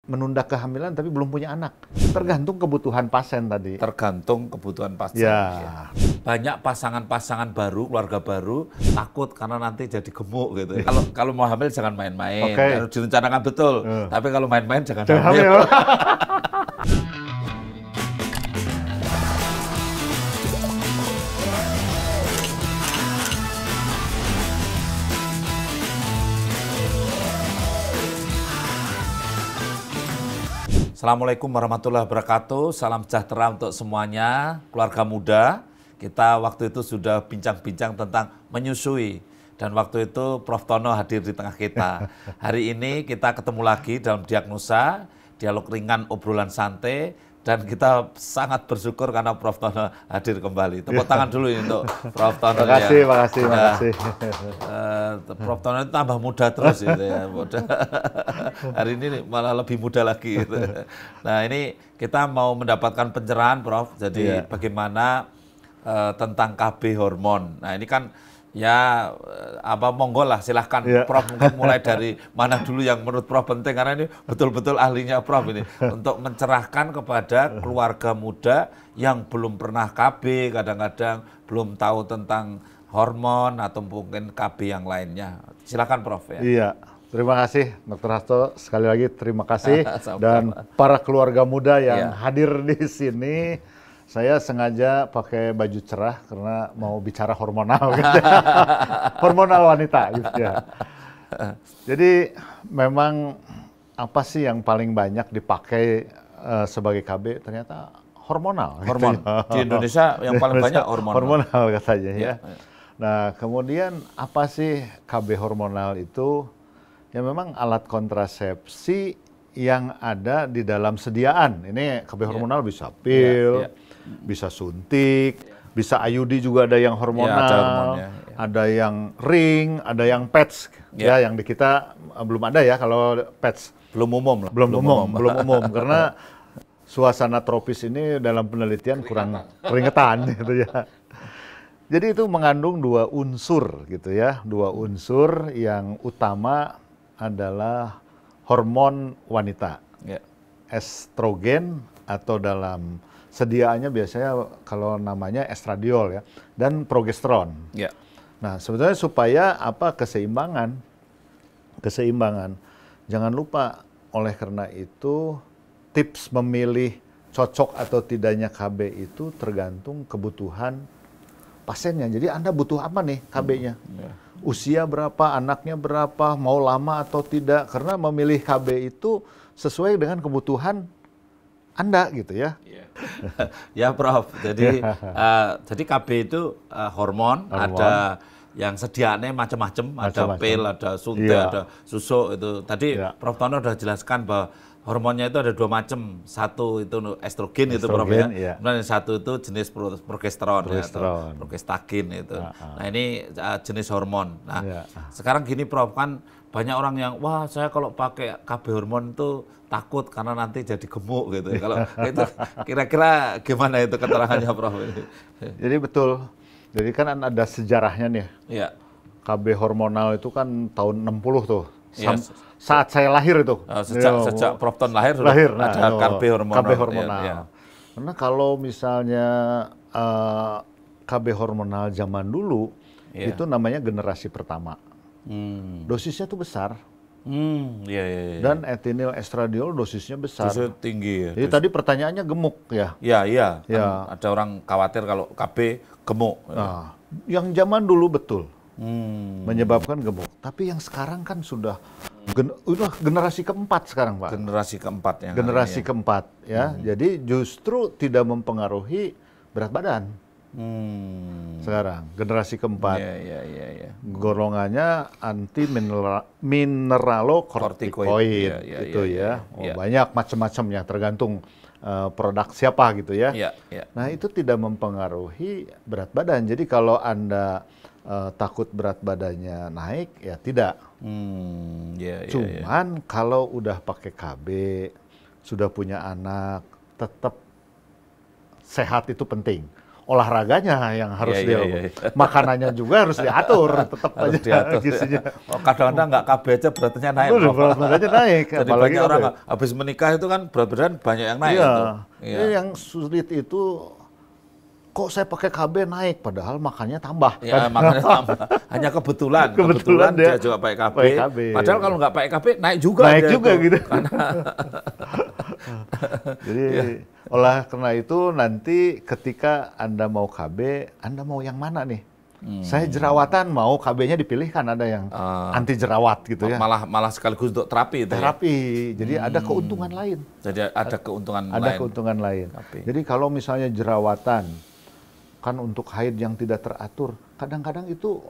menunda kehamilan tapi belum punya anak. Tergantung kebutuhan pasien tadi. Tergantung kebutuhan pasien. Ya. Banyak pasangan-pasangan baru, keluarga baru takut karena nanti jadi gemuk gitu. Kalau mau hamil jangan main-main, harus direncanakan betul. Tapi kalau main-main jangan hamil. Assalamualaikum warahmatullahi wabarakatuh, salam sejahtera untuk semuanya, keluarga muda. Kita waktu itu sudah bincang-bincang tentang menyusui, dan waktu itu Prof. Tono hadir di tengah kita. Hari ini kita ketemu lagi dalam diagnosa, dialog ringan, obrolan santai, dan kita sangat bersyukur karena Prof. Tono hadir kembali. Tepuk tangan dulu ini untuk Prof. Tono. Makasih. Prof. Tono itu tambah muda terus gitu ya. Hari ini malah lebih muda lagi gitu. Nah, ini kita mau mendapatkan pencerahan, Prof. Jadi bagaimana tentang KB hormon. Nah, ini kan ya monggo lah, silahkan Prof, mungkin mulai dari mana dulu yang menurut Prof penting, karena ini betul-betul ahlinya Prof ini untuk mencerahkan kepada keluarga muda yang belum pernah KB, kadang-kadang belum tahu tentang hormon atau mungkin KB yang lainnya. Silakan Prof ya. Iya. Terima kasih Dr. Hasto, sekali lagi terima kasih dan para keluarga muda yang hadir di sini. Saya sengaja pakai baju cerah karena mau bicara hormonal, gitu. Hormonal wanita, gitu ya. Jadi memang apa sih yang paling banyak dipakai sebagai KB? Ternyata hormonal. Hormon. Gitu ya. Di Indonesia yang paling banyak hormonal. Hormonal katanya ya. Nah, kemudian apa sih KB hormonal itu? Ya memang alat kontrasepsi yang ada di dalam sediaan. Ini KB hormonal bisa pil, bisa suntik, bisa IUD juga ada yang hormonal, ada yang ring, ada yang patch. Ya, yang di kita belum ada ya kalau patch. Belum umum lah. Belum umum karena suasana tropis ini dalam penelitian kurang keringetan gitu ya. Jadi itu mengandung dua unsur gitu ya, dua unsur yang utama adalah hormon wanita, estrogen atau dalam sediaannya biasanya kalau namanya estradiol ya, dan progesteron. Nah, sebetulnya supaya apa keseimbangan. Jangan lupa, oleh karena itu tips memilih cocok atau tidaknya KB itu tergantung kebutuhan pasiennya. Jadi Anda butuh apa nih KB-nya? Usia berapa, anaknya berapa, mau lama atau tidak. Karena memilih KB itu sesuai dengan kebutuhan Anda gitu ya. Ya Prof, jadi KB itu hormon, ada yang sediaannya macam-macam, ada pil, ada suntik, ada susu itu. Tadi Prof Tono sudah jelaskan bahwa hormonnya itu ada dua macam, satu itu estrogen itu Prof ya, kemudian yang satu itu jenis progesteron ya, atau progestagen itu. Nah ini jenis hormon. Nah sekarang gini Prof, kan banyak orang yang wah saya kalau pakai KB hormon itu takut karena nanti jadi gemuk gitu. Kalau itu kira-kira gimana itu keterangannya Prof? Jadi betul. Jadi kan ada sejarahnya nih. KB hormonal itu kan tahun 60 tuh. Saat saya lahir itu. Sejak Prof Ton lahir sudah ada KB hormonal. KB hormonal. Karena kalau misalnya KB hormonal zaman dulu itu namanya generasi pertama. Dosisnya tuh besar. Dan etinil estradiol dosisnya besar. Dosisnya tinggi ya. Jadi tadi pertanyaannya gemuk ya. Iya. Kan ada orang khawatir kalau KB gemuk. Nah, yang zaman dulu betul. Menyebabkan gemuk. Tapi yang sekarang kan sudah generasi keempat sekarang, Pak. Generasi keempat yang generasi keempat ya. Jadi justru tidak mempengaruhi berat badan. Sekarang generasi keempat. Golongannya anti mineralokortikoid gitu ya. Banyak macam-macamnya tergantung produk siapa gitu ya. Nah, itu tidak mempengaruhi berat badan. Jadi kalau Anda takut berat badannya naik, ya tidak. Cuman kalau udah pakai KB, sudah punya anak, tetap sehat itu penting. olahraganya yang harus Iya. makanannya juga harus diatur, tetap Harus aja diatur. gizinya. Oh, kadang-kadang nggak KB aja berat badannya naik. Udah, Prof. berat badannya naik, Jadi apalagi banyak orang apa ya? habis menikah itu kan berat badan banyak yang naik Iya. itu. Ini yang sulit itu kok saya pakai KB naik, padahal makannya tambah. Ya, makanya tambah. Hanya kebetulan dia juga pakai KB. Pakai KB. Padahal kalau nggak pakai KB naik juga. Naik dia juga itu. gitu. Karena Jadi karena itu nanti ketika Anda mau KB, Anda mau yang mana nih? Saya jerawatan, mau KB-nya dipilihkan, ada yang anti jerawat gitu ya. malah sekaligus untuk terapi itu. Terapi. Jadi ada keuntungan lain. Jadi ada keuntungan Ada lain. keuntungan lain. KB. Jadi kalau misalnya jerawatan, kan untuk haid yang tidak teratur, kadang-kadang itu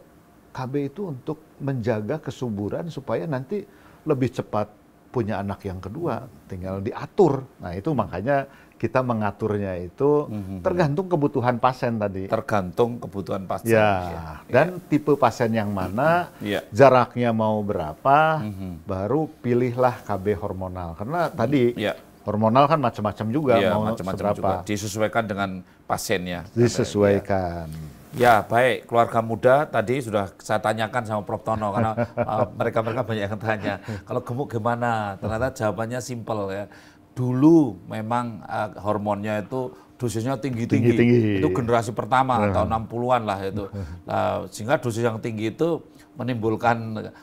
KB itu untuk menjaga kesuburan supaya nanti lebih cepat punya anak yang kedua, tinggal diatur. Nah itu makanya kita mengaturnya itu tergantung kebutuhan pasien tadi. Tergantung kebutuhan pasien. Ya, dan tipe pasien yang mana, Iya. jaraknya mau berapa, baru pilihlah KB hormonal. Karena tadi Iya. hormonal kan macam-macam juga, Iya, mau macam-macam seberapa. juga. Disesuaikan dengan pasiennya. Disesuaikan. Ya, baik. Keluarga muda tadi sudah saya tanyakan sama Prof. Tono karena mereka-mereka banyak yang tanya. Kalau gemuk gimana? Ternyata jawabannya simpel ya. Dulu memang hormonnya itu dosisnya tinggi-tinggi. Tinggi-tinggi. Itu generasi pertama tahun 60-an lah itu. Sehingga dosis yang tinggi itu menimbulkan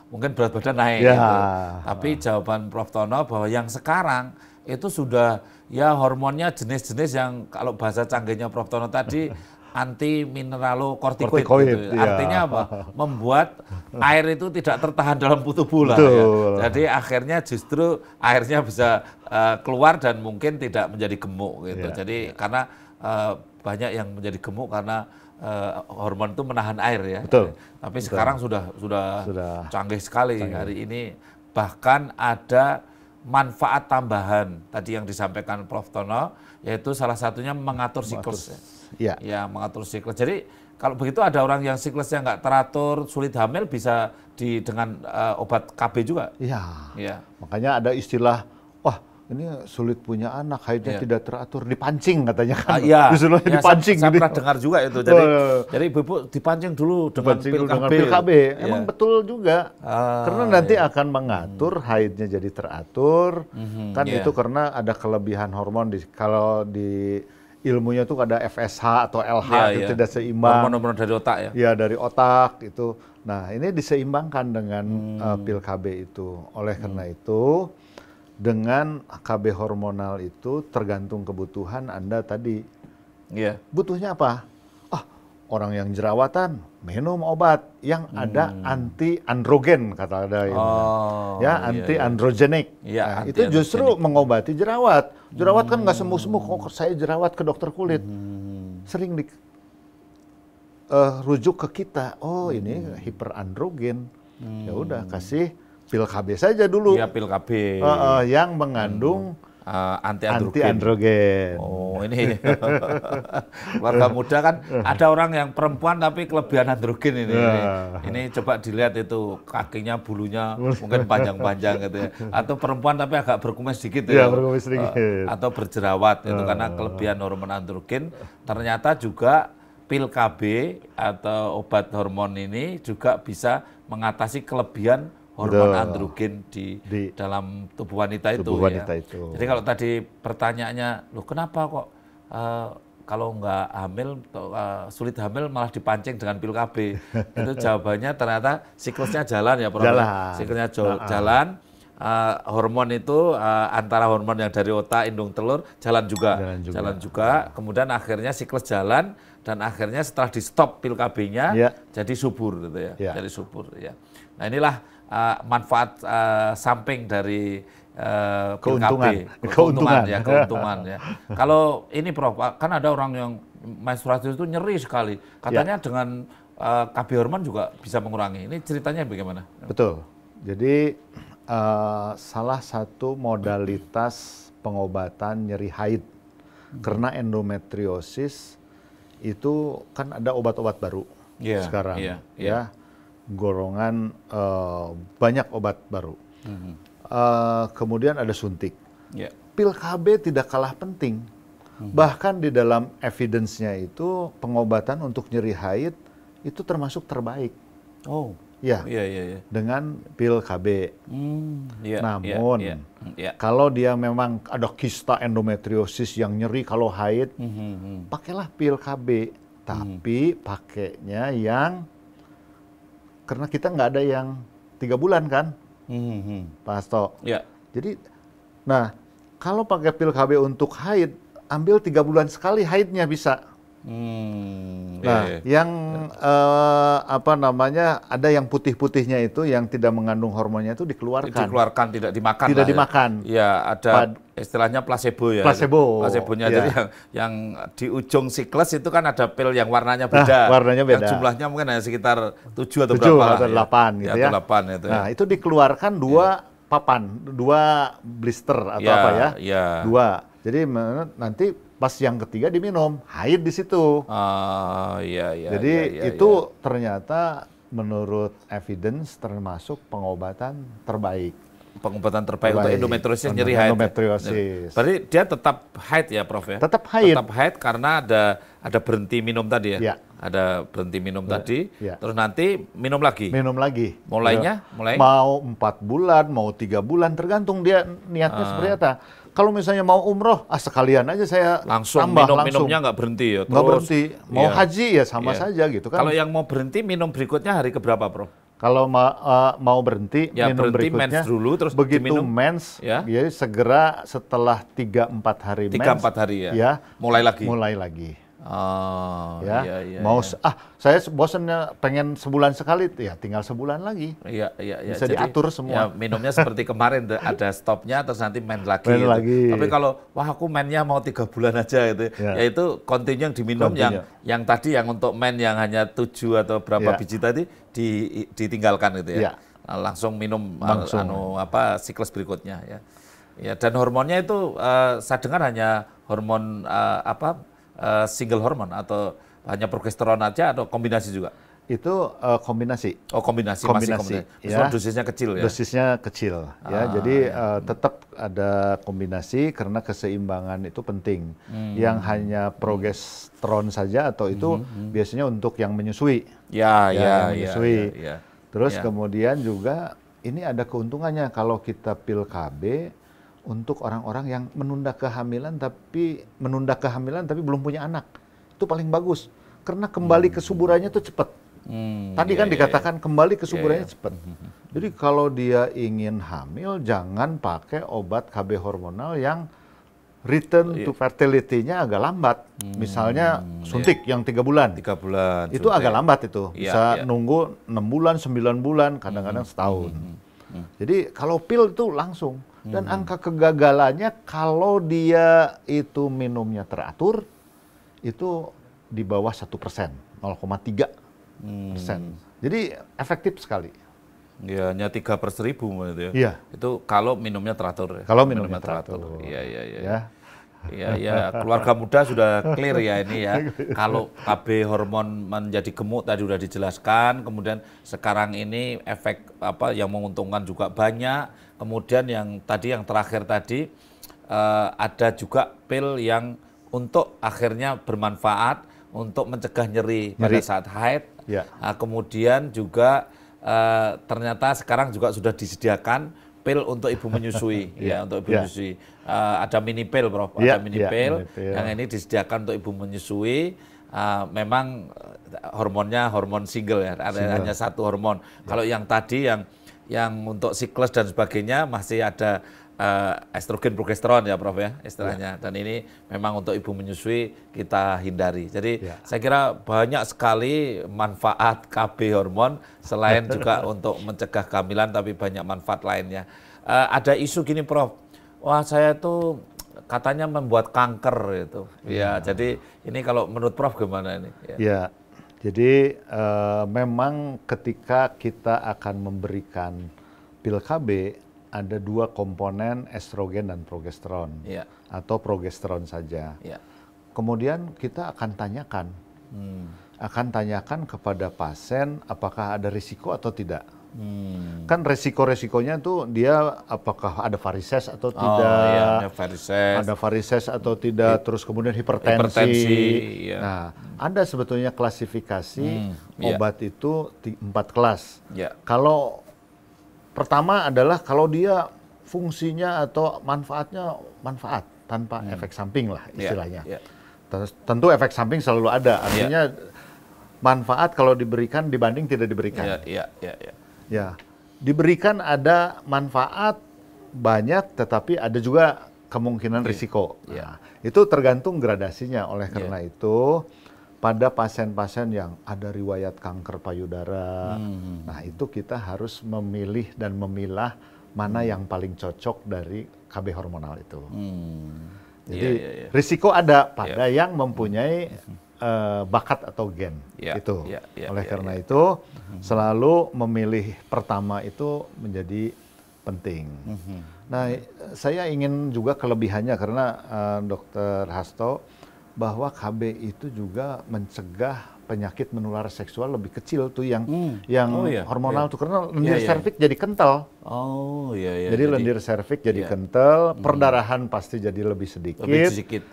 mungkin berat badan naik Ya. gitu. Tapi jawaban Prof. Tono bahwa yang sekarang itu sudah ya hormonnya jenis-jenis yang kalau bahasa canggihnya Prof. Tono tadi anti mineralokortikoid gitu. Iya. Artinya apa? Membuat air itu tidak tertahan dalam tubuh lah Betul. ya. Jadi akhirnya justru airnya bisa keluar dan mungkin tidak menjadi gemuk gitu. Iya, Jadi karena banyak yang menjadi gemuk karena hormon itu menahan air ya. Betul. Tapi sekarang sudah canggih sekali hari ini, bahkan ada manfaat tambahan tadi yang disampaikan Prof. Tono, yaitu salah satunya mengatur siklus. Iya. Ya, mengatur siklus. Jadi kalau begitu ada orang yang siklusnya nggak teratur, sulit hamil, bisa dengan obat KB juga. Iya. Iya. Makanya ada istilah, wah ini sulit punya anak, haidnya Iya. tidak teratur, dipancing katanya kan. Iya. Disuruh Ya, dipancing. saya gitu. pernah dengar juga itu. Jadi ibu dipancing dulu dengan Dipancing pil dulu dengan KB. pil KB. Emang Iya. betul juga. Karena nanti iya. akan mengatur haidnya jadi teratur. Kan iya. itu karena ada kelebihan hormon kalau di ilmunya tuh ada FSH atau LH Iya, itu iya. tidak seimbang. Hormon-hormon dari otak ya. Ya dari otak itu. Nah ini diseimbangkan dengan pil KB itu. Oleh karena itu dengan KB hormonal itu tergantung kebutuhan Anda tadi. Iya. Butuhnya apa? Orang yang jerawatan minum obat yang ada anti androgen kata ada yang Oh, ya iya, anti iya. androgenik. Iya, Nah, anti itu justru androgenik. mengobati jerawat. Jerawat kan nggak sembuh-sembuh. Kok saya jerawat ke dokter kulit? Sering rujuk ke kita. Oh ini hiperandrogen. Ya udah kasih pil KB saja dulu. Iya, pil KB. Yang mengandung Anti anti androgen. androgen. Oh, ini keluarga muda kan ada orang yang perempuan tapi kelebihan androgen ini. Ini coba dilihat itu kakinya bulunya mungkin panjang-panjang gitu ya. Atau perempuan tapi agak berkumis sedikit Iya, berkumis sedikit. Atau berjerawat itu karena kelebihan hormon androgen. Ternyata juga pil KB atau obat hormon ini juga bisa mengatasi kelebihan hormon Betul. androgen di dalam tubuh wanita itu. Tubuh wanita ya. itu. Jadi kalau tadi pertanyaannya, loh kenapa kok kalau nggak hamil, sulit hamil malah dipancing dengan pil KB? Itu jawabannya ternyata siklusnya jalan ya, Prof. Jalan. Siklusnya jalan. Hormon itu antara hormon yang dari otak, indung telur jalan juga. Jalan juga. Kemudian akhirnya siklus jalan dan akhirnya setelah di stop pil KB-nya jadi subur gitu ya. Jadi subur ya. Nah inilah manfaat samping dari keuntungan ya. Kalau ini Prof, kan ada orang yang menstruasi itu nyeri sekali. Katanya dengan KB hormon juga bisa mengurangi. Ini ceritanya bagaimana? Betul. Jadi salah satu modalitas pengobatan nyeri haid karena endometriosis itu kan ada obat-obat baru sekarang ya. Golongan banyak obat baru. Kemudian ada suntik. Pil KB tidak kalah penting Bahkan di dalam evidence-nya itu pengobatan untuk nyeri haid itu termasuk terbaik. Oh, Ya, iya. dengan pil KB. Iya, Namun, iya. kalau dia memang ada kista endometriosis yang nyeri kalau haid, pakailah pil KB. Tapi pakainya yang, karena kita nggak ada yang 3 bulan kan, Pak Hasto. Iya. Jadi, nah, kalau pakai pil KB untuk haid, ambil 3 bulan sekali haidnya bisa. Nah, yang apa namanya, ada yang putih-putihnya itu yang tidak mengandung hormonnya itu dikeluarkan. Dikeluarkan, tidak dimakan. Tidak lah, dimakan. Ya, ada istilahnya placebo ya. Placebonya. Ya. Jadi yang di ujung siklus itu kan ada pil yang warnanya beda. Warnanya beda. Yang jumlahnya mungkin hanya sekitar 7 atau 7 berapa atau 8 ya. gitu Ya, ya. 8 itu. Nah, itu dikeluarkan 2 papan, 2 blister atau apa ya. Ya. 2. Jadi nanti pas yang ketiga diminum, haid di situ. Iya. Jadi itu ternyata menurut evidence termasuk pengobatan terbaik. Pengobatan terbaik untuk endometriosis, nyeri haid. Endometriosis. Berarti dia tetap haid ya, Prof ya? Tetap haid. Tetap haid karena ada berhenti minum tadi ya? Ya. Ada berhenti minum tadi, Ya. terus nanti minum lagi? Minum lagi. Mulai? Mau 4 bulan, mau 3 bulan, tergantung dia niatnya seperti apa. Kalau misalnya mau umroh, sekalian aja saya langsung tambah minumnya nggak berhenti ya? Nggak berhenti. Mau haji ya sama Iya. saja gitu kan. Kalau yang mau berhenti, minum berikutnya hari keberapa, Prof? Kalau mau berhenti, Ya, minum berhenti berikutnya, mens dulu, terus begitu diminum, mens, ya. jadi segera setelah 3-4 hari 3-4 hari ya? ya, Mulai lagi? Mulai lagi. Oh, Ya, iya. saya bosannya pengen sebulan sekali, ya tinggal sebulan lagi. Iya. Bisa diatur semua. Ya, minumnya seperti kemarin, ada stopnya, terus nanti main lagi. Main lagi. Tapi kalau, aku mainnya mau 3 bulan aja gitu, ya itu continue yang diminum, yang tadi yang untuk main yang hanya 7 atau berapa biji tadi, ditinggalkan gitu ya. Langsung minum siklus berikutnya ya. Ya, dan hormonnya itu saya dengar hanya hormon single hormon atau hanya progesteron aja atau kombinasi juga? Itu kombinasi. Oh, kombinasi. Ya. Dosisnya kecil ya? Dosisnya kecil ya. Jadi tetap ada kombinasi karena keseimbangan itu penting. Yang hanya progesteron saja atau itu biasanya untuk yang menyusui. Menyusui. Terus kemudian juga ini ada keuntungannya kalau kita pil KB untuk orang-orang yang menunda kehamilan tapi belum punya anak. Itu paling bagus karena kembali kesuburannya itu cepat. Tadi kan dikatakan kembali kesuburannya cepat. Jadi kalau dia ingin hamil jangan pakai obat KB hormonal yang return to fertility-nya agak lambat. Misalnya suntik yang 3 bulan. 3 bulan. Itu agak lambat itu. Bisa nunggu 6 bulan, 9 bulan, kadang-kadang setahun. Jadi kalau pil itu langsung. Dan angka kegagalannya kalau dia itu minumnya teratur, itu di bawah 1%, 0,3%. Jadi efektif sekali. Ya, hanya 3/1000 gitu ya. Iya. Itu kalau minumnya teratur ya. Kalau minumnya teratur. Iya. Ya, keluarga muda sudah clear ya ini ya. Kalau KB hormon menjadi gemuk tadi sudah dijelaskan, kemudian sekarang ini efek yang menguntungkan juga banyak. Kemudian yang terakhir tadi ada juga pil yang untuk akhirnya bermanfaat untuk mencegah nyeri pada saat haid. Ya. Kemudian juga ternyata sekarang juga sudah disediakan pil untuk ibu menyusui, untuk ibu menyusui. Ada mini pil, Prof. Ada mini pil yang ini disediakan untuk ibu menyusui. Memang hormonnya hormon single ya, hanya satu hormon. Kalau yang tadi yang untuk siklus dan sebagainya masih ada estrogen progesteron ya, Prof ya istilahnya. Dan ini memang untuk ibu menyusui kita hindari. Jadi saya kira banyak sekali manfaat KB hormon selain juga untuk mencegah kehamilan, tapi banyak manfaat lainnya. Ada isu gini, Prof. Wah, saya tuh katanya membuat kanker itu. Ya, jadi ini kalau menurut Prof gimana ini? Ya. Jadi memang ketika kita akan memberikan pil KB ada 2 komponen estrogen dan progesteron atau progesteron saja. Kemudian kita akan tanyakan kepada pasien apakah ada risiko atau tidak. Kan resiko-resikonya tuh dia apakah ada varises atau tidak, iya, ada varises atau tidak, terus kemudian hipertensi. Iya. Nah, ada sebetulnya klasifikasi obat itu 4 kelas. Iya. Kalau pertama adalah kalau dia fungsinya atau manfaatnya manfaat tanpa efek samping lah istilahnya. Iya. Tentu efek samping selalu ada, artinya manfaat kalau diberikan dibanding tidak diberikan. Iya. Ya, diberikan ada manfaat banyak, tetapi ada juga kemungkinan risiko. Nah, itu tergantung gradasinya. Oleh karena itu, pada pasien-pasien yang ada riwayat kanker payudara, nah itu kita harus memilih dan memilah mana yang paling cocok dari KB hormonal itu. Jadi risiko ada pada yang mempunyai bakat atau gen itu. Oleh karena itu selalu memilih pertama itu menjadi penting. Nah, saya ingin juga kelebihannya karena Dr. Hasto bahwa KB itu juga mencegah penyakit menular seksual lebih kecil tuh yang hormonal tuh karena lendir serviks jadi kental. Jadi lendir serviks jadi kental, perdarahan pasti jadi lebih sedikit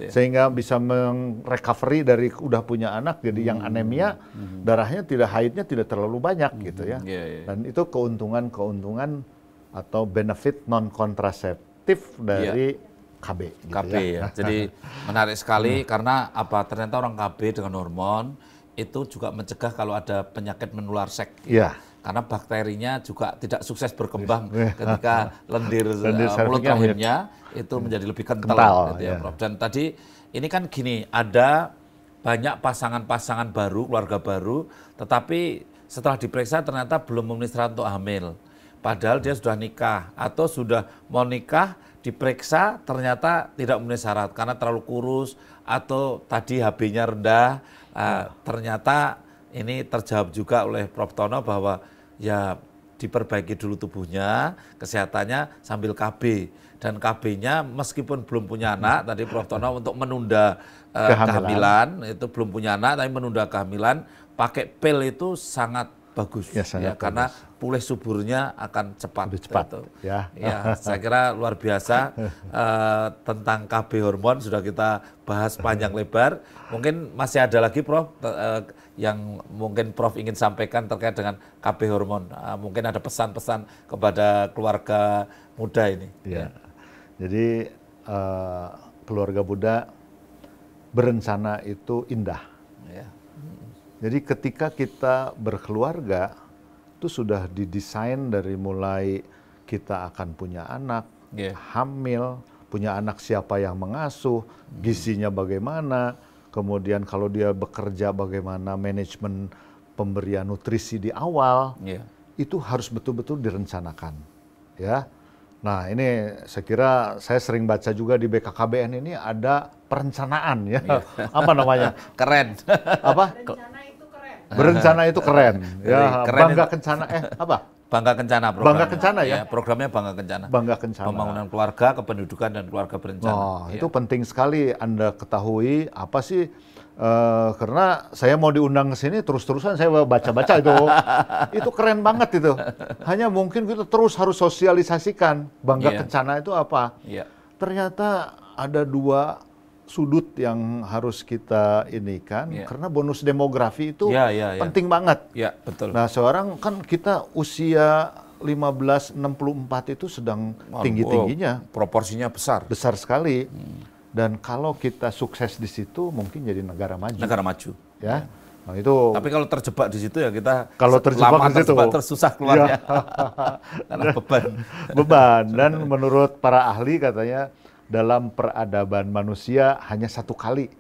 sehingga bisa merecovery dari udah punya anak, jadi yang anemia darahnya haidnya tidak terlalu banyak gitu ya. Dan itu keuntungan atau benefit non kontraseptif dari KB. Gitu ya. Jadi menarik sekali karena apa? Ternyata orang KB dengan hormon itu juga mencegah kalau ada penyakit menular seks. Karena bakterinya juga tidak sukses berkembang ketika lendir mulut rahimnya itu menjadi lebih kental gitu ya, Prof. Dan tadi ini kan gini, ada banyak pasangan-pasangan baru, keluarga baru, tetapi setelah diperiksa ternyata belum memenuhi syarat untuk hamil. Padahal dia sudah nikah atau sudah mau nikah, diperiksa ternyata tidak memenuhi syarat karena terlalu kurus atau tadi HB-nya rendah. Ternyata ini terjawab juga oleh Prof. Tono bahwa ya diperbaiki dulu tubuhnya, kesehatannya sambil KB. Dan KB-nya meskipun belum punya anak, tadi Prof. Tono untuk menunda kehamilan, itu belum punya anak tapi menunda kehamilan, pakai pil itu sangat bagus karena pulih suburnya akan cepat. Lebih cepat. Saya kira luar biasa tentang KB hormon sudah kita bahas panjang lebar. Mungkin masih ada lagi Prof yang mungkin Prof ingin sampaikan terkait dengan KB hormon. Mungkin ada pesan-pesan kepada keluarga muda ini. Jadi keluarga muda berencana itu indah. Jadi ketika kita berkeluarga, itu sudah didesain dari mulai kita akan punya anak, hamil, punya anak siapa yang mengasuh, gizinya bagaimana, kemudian kalau dia bekerja bagaimana manajemen pemberian nutrisi di awal, itu harus betul-betul direncanakan. Nah ini saya kira saya sering baca juga di BKKBN ini ada perencanaan apa namanya? Keren. Apa? Berencana itu keren. Bangga Kencana apa? Bangga Kencana programnya. Bangga Kencana programnya Bangga Kencana. Bangga Kencana. Pembangunan keluarga, kependudukan dan keluarga berencana. Itu penting sekali Anda ketahui apa sih karena saya mau diundang ke sini terus-terusan saya baca-baca itu. Itu keren banget itu. Hanya mungkin kita terus harus sosialisasikan Bangga Kencana itu apa. Ternyata ada 2 sudut yang harus kita karena bonus demografi itu penting banget. Betul. Nah, seorang kan kita usia 1564 itu sedang tinggi-tingginya. Proporsinya besar. Besar sekali. Dan kalau kita sukses di situ mungkin jadi negara maju. Negara maju. Nah, itu. Tapi kalau terjebak di situ ya kita kalau terjebak di situ tersusah keluarnya. Karena beban. Dan menurut para ahli katanya dalam peradaban manusia hanya 1 kali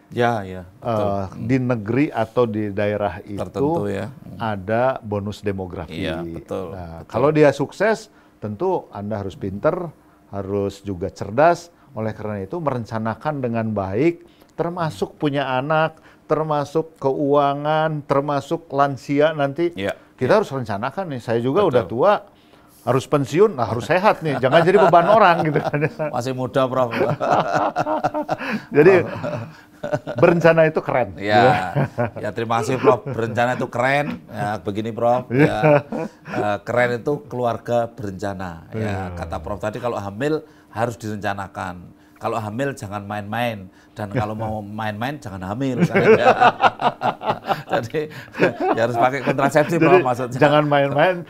di negeri atau di daerah tertentu, itu ada bonus demografi. Betul. Kalau dia sukses, tentu Anda harus pinter, harus juga cerdas. Oleh karena itu merencanakan dengan baik, termasuk punya anak, termasuk keuangan, termasuk lansia nanti. Kita harus rencanakan nih. Saya juga udah tua. harus pensiun, nah harus sehat nih, jangan jadi beban orang gitu kan. Masih muda, Prof. Jadi berencana itu keren. Ya, ya terima kasih Prof. Berencana itu keren. Ya, begini Prof. Ya, keren itu keluarga berencana. Ya, kata Prof tadi kalau hamil harus direncanakan. Kalau hamil jangan main-main, dan kalau mau main-main jangan hamil. Ya. Jadi ya harus pakai kontrasepsi, Prof, maksudnya. Jangan main-main.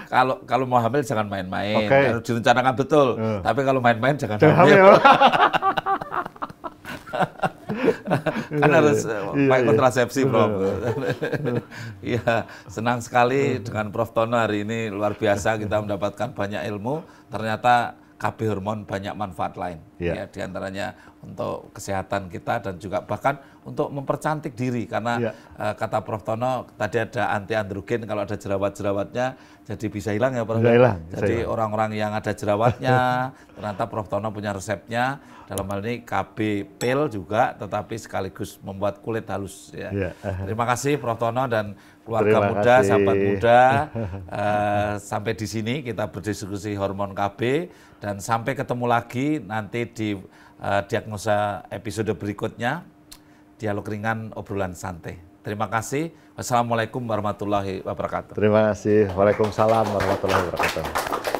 Kalau mau hamil jangan main-main, Okay. harus direncanakan betul. Tapi kalau main-main jangan hamil. Kan harus pakai kontrasepsi, Prof. Iya, senang sekali dengan Prof Tono hari ini, luar biasa kita mendapatkan banyak ilmu. Ternyata KB hormon banyak manfaat lain, ya, diantaranya untuk kesehatan kita dan juga bahkan untuk mempercantik diri karena kata Prof Tono tadi ada anti androgen, kalau ada jerawat-jerawatnya jadi bisa hilang ya Prof. Bisa hilang, jadi orang-orang yang ada jerawatnya ternyata Prof Tono punya resepnya, dalam hal ini KB pil juga, tetapi sekaligus membuat kulit halus. Ya. Terima kasih Prof Tono dan keluarga muda, sahabat muda. Sampai di sini kita berdiskusi hormon KB, dan sampai ketemu lagi nanti di diagnosa episode berikutnya, dialog ringan obrolan santai. Terima kasih. Wassalamualaikum warahmatullahi wabarakatuh. Terima kasih. Waalaikumsalam warahmatullahi wabarakatuh.